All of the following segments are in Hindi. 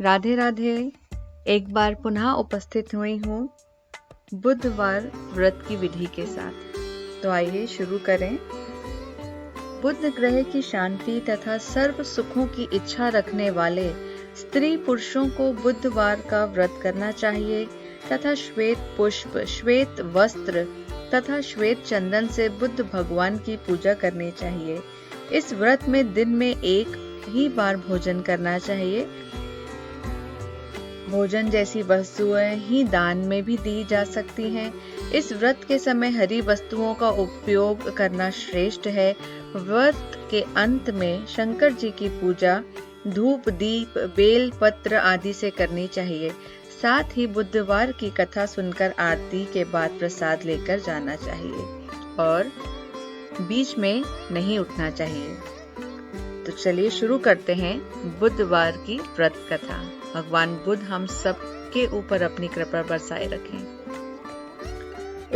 राधे राधे। एक बार पुनः उपस्थित हुई हूँ बुधवार व्रत की विधि के साथ। तो आइए शुरू करें। बुध ग्रह की शांति तथा सर्व सुखों की इच्छा रखने वाले स्त्री पुरुषों को बुधवार का व्रत करना चाहिए तथा श्वेत पुष्प, श्वेत वस्त्र तथा श्वेत चंदन से बुद्ध भगवान की पूजा करनी चाहिए। इस व्रत में दिन में एक ही बार भोजन करना चाहिए। भोजन जैसी वस्तुएं ही दान में भी दी जा सकती हैं। इस व्रत के समय हरी वस्तुओं का उपयोग करना श्रेष्ठ है। व्रत के अंत में शंकर जी की पूजा धूप, दीप, बेल पत्र आदि से करनी चाहिए। साथ ही बुधवार की कथा सुनकर आरती के बाद प्रसाद लेकर जाना चाहिए और बीच में नहीं उठना चाहिए। तो चलिए शुरू करते हैं बुधवार की व्रत कथा। भगवान बुद्ध हम सब के ऊपर अपनी कृपा बरसाए रखें।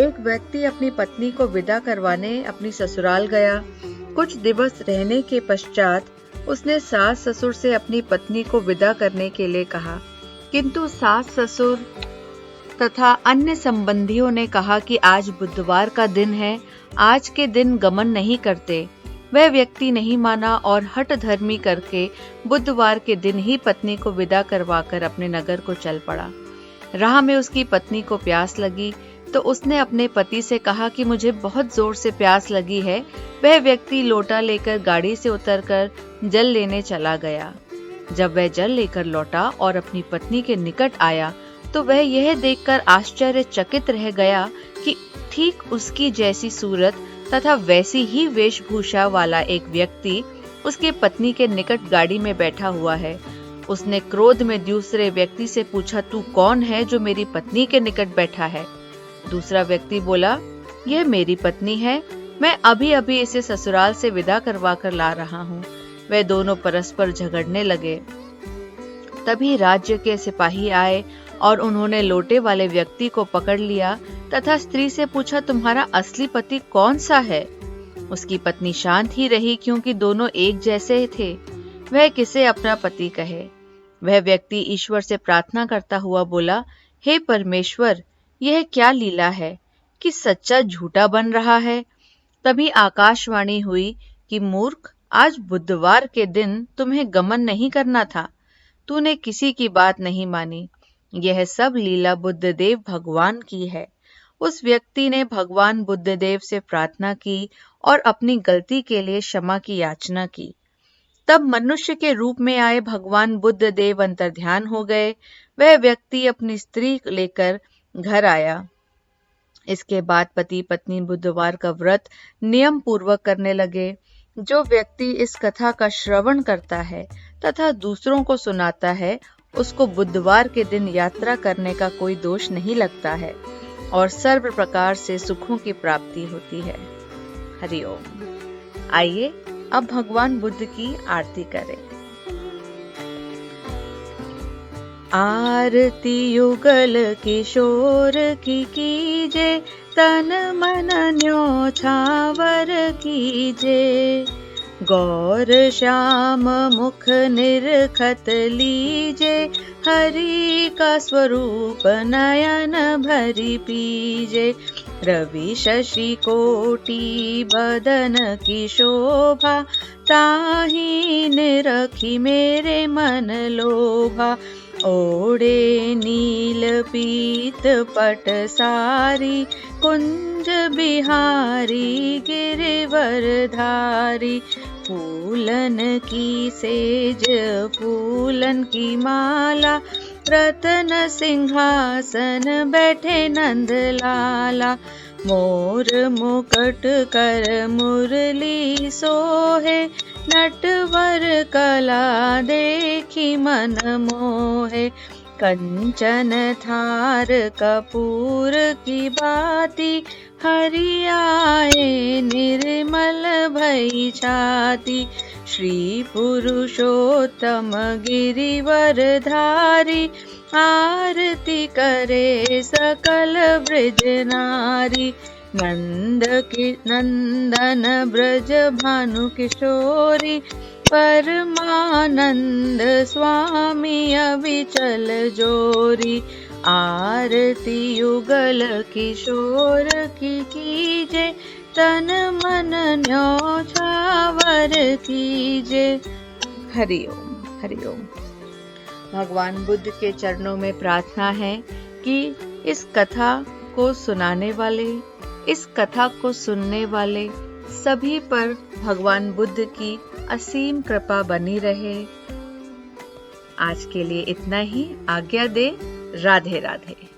एक व्यक्ति अपनी पत्नी को विदा करवाने अपनी ससुराल गया। कुछ दिवस रहने के पश्चात उसने सास ससुर से अपनी पत्नी को विदा करने के लिए कहा, किंतु सास ससुर तथा अन्य संबंधियों ने कहा कि आज बुधवार का दिन है, आज के दिन गमन नहीं करते। वह व्यक्ति नहीं माना और हठ धर्मी करके बुधवार के दिन ही पत्नी को विदा करवाकर अपने नगर को चल पड़ा। राह में उसकी पत्नी को प्यास लगी तो उसने अपने पति से कहा कि मुझे बहुत जोर से प्यास लगी है। वह व्यक्ति लोटा लेकर गाड़ी से उतरकर जल लेने चला गया। जब वह जल लेकर लौटा और अपनी पत्नी के निकट आया तो वह यह देखकर आश्चर्यचकित रह गया कि ठीक उसकी जैसी सूरत तथा वैसी ही वेशभूषा वाला एक व्यक्ति उसके पत्नी के निकट गाड़ी में बैठा हुआ है। उसने क्रोध में दूसरे व्यक्ति से पूछा, तू कौन है जो मेरी पत्नी के निकट बैठा है? दूसरा व्यक्ति बोला, यह मेरी पत्नी है, मैं अभी अभी इसे ससुराल से विदा करवा कर ला रहा हूँ। वे दोनों परस्पर झगड़ने लगे। तभी राज्य के सिपाही आए और उन्होंने लोटे वाले व्यक्ति को पकड़ लिया तथा स्त्री से पूछा, तुम्हारा असली पति कौन सा है? उसकी पत्नी शांत ही रही क्योंकि दोनों एक जैसे थे। वह किसे अपना पति कहे? वह व्यक्ति ईश्वर से प्रार्थना करता हुआ बोला, हे परमेश्वर, यह क्या लीला है कि सच्चा झूठा बन रहा है। तभी आकाशवाणी हुई कि मूर्ख, आज बुधवार के दिन तुम्हें गमन नहीं करना था, तूने किसी की बात नहीं मानी। यह सब लीला बुद्धदेव भगवान की है। उस व्यक्ति ने भगवान बुद्धदेव से प्रार्थना की और अपनी गलती के लिए क्षमा की याचना की। तब मनुष्य के रूप में आए भगवान बुद्धदेव अंतर्ध्यान हो गए। वह व्यक्ति अपनी स्त्री लेकर घर आया। इसके बाद पति पत्नी बुधवार का व्रत नियम पूर्वक करने लगे। जो व्यक्ति इस कथा का श्रवण करता है तथा दूसरों को सुनाता है, उसको बुधवार के दिन यात्रा करने का कोई दोष नहीं लगता है और सर्व प्रकार से सुखों की प्राप्ति होती है। हरि ओम। आइए अब भगवान बुद्ध की आरती करें। आरती युगल किशोर की कीजे, तन मन न्योछावर कीजे। गौर श्याम मुख निरखत लीजे, हरि का स्वरूप नयन भरी पीजे। रवि शशि कोटि बदन की शोभा, ताहि निरखी मेरे मन लोभा। ओढ़े नील पीत पट सारी, कुंज बिहारी गिरिवर धारी। फूलन की सेज फूलन की माला, रतन सिंहासन बैठे नंद लाला। मोर मुकुट कर मुरली सोहे, नटवर कला देखी मन मोहे। कंचन थार कपूर की बाती, हरि आए निर्मल भई छाती। श्री पुरुषोत्तम गिरिवर धारी, आरती करे सकल ब्रज नारी। नंदन ब्रज भानु किशोरी, परमानंद स्वामी अविचल जोरी। आरती युगल किशोर की कीजे, तन मन न्योछावर कीजे। हरि ओम, हरि ओम। भगवान बुद्ध के चरणों में प्रार्थना है कि इस कथा को सुनाने वाले, इस कथा को सुनने वाले सभी पर भगवान बुद्ध की असीम कृपा बनी रहे। आज के लिए इतना ही। आज्ञा दे। राधे राधे।